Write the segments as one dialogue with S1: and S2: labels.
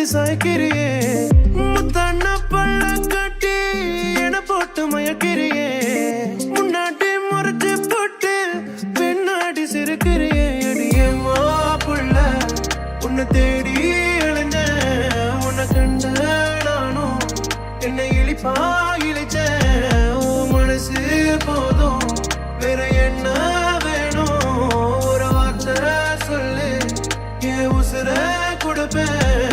S1: சாய்க்கிறியே முத்தண்ண பள்ள கட்டி என போட்டு மயக்கிறியே முன்னாடி முறைச்சு போட்டு பின்னாடி சிரிக்கிறியே அடியே மாப்புள்ள உன்னை தேடி அலைஞ்ச உன்னை கண்ட நானும் என்னை இழிப்பா இழிச்ச மனசு போதும் வேற என்ன வேணும் ஒரு வார்த்தை சொல்லு என் உசுர கொடுப்பேன்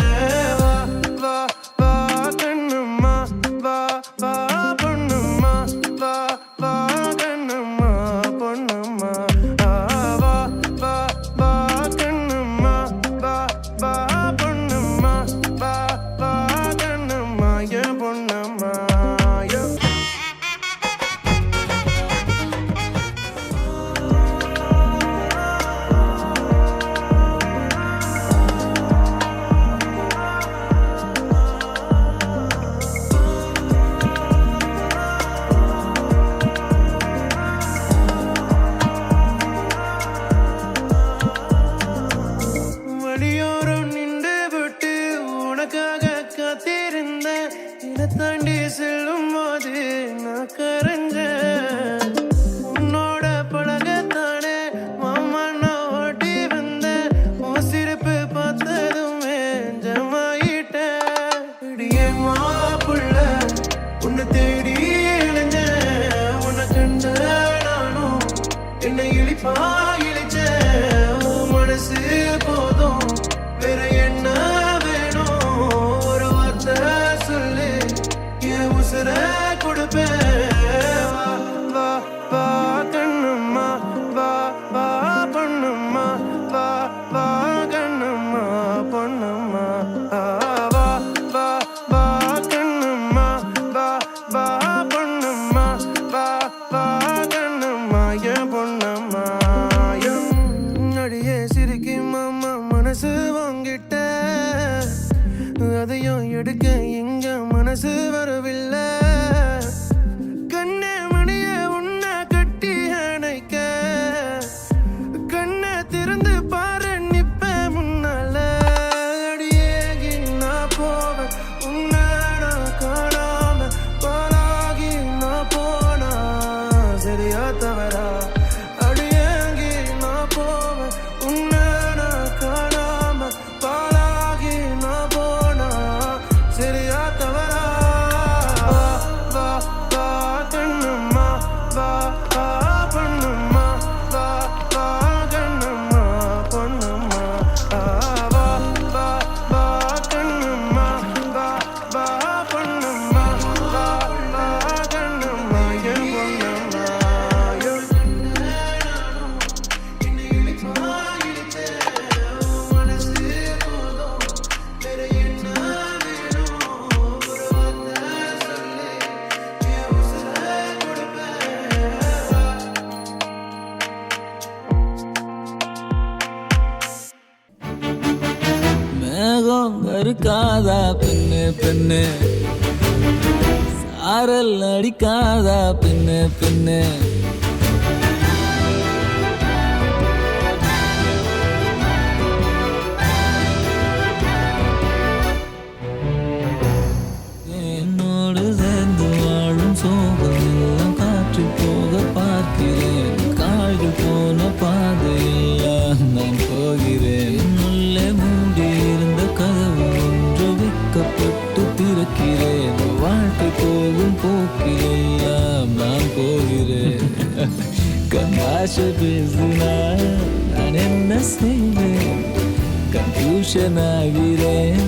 S1: தாண்டி செல்லும் போது நான் கரைஞ்சேன் உன்னோட பழகத்தானே மாமா நான் ஓட்டி வந்தேன் உன் சிரிப்பு பார்த்ததுமே ஜமாயிட்டேன் இடியே மாப்புள்ள உன்னை தேடி இளைஞ்சேன் உன்னை கண்ட நானும் என்னை இழிப்பா இழிச்சேன் மனசு போதும் வேற என்ன வேணும் ஒரு வார்த்தை சொல்லு உசுர கொடுப்பேன் வா வா கண்ணும்மா வா வா பொண்ணும்மா வா வா கண்ணும்மா பொண்ணும்மா வா வா வா கண்ணும்மா வா வா பொண்ணும்மா வா வா கண்ணும்மா என் பொண்ணும்மா அடியே சிரிக்கி மாமா மனசு வாங்கிட்ட அதையும் எடுக்க எங்க மனசு வரவில்லை கண்ணே மணிய உன்னை கட்டி அணைக்க கண்ணை திறந்து பாரு நிப்ப முன்னால அடியேகி நான் போவேன் உன்னை நான் காணாம பாலாகி நான் போனா சரியா தவறா அடியேகி நான் போவேன் உன்னை நான் காணாம பாலாகி நான் போனா சரியா தவறா வா வா கண்ணும்மா வா வா பொண்ணும்மா வா வா கண்ணும்மா பொண்ணும்மா வா வா வா கண்ணும்மா வா வா பொண்ணும்மா வா வா கண்ணும்மா என் பொண்ணும்மா என்னை இழிப்பா இழிச்ச மனசு போதும் வேற என்ன
S2: மேகம் கருக்காதா பெண்ணு பெண்ணு சாரல் அடிக்காதா பெண்ணு பெண்ணு என்னோடு சேர்ந்து வாழும் சோகம் எல்லாம் காற்று போக பார்க்கிறேன் கால்கள் போன பாதையெல்லாம் நான் போகிறேன் உள்ளே மூடி இருந்த கதவு ஒன்று வைக்கப்பட்டு திறக்கிறேன் வாழ்க்கை போகும் போக்கிலெல்லாம் நான் போகிறேன் கண்ணாசை பேசினால் நான் என்ன செய்வேன் கன்ஃபியூஷன் ஆகிறேன்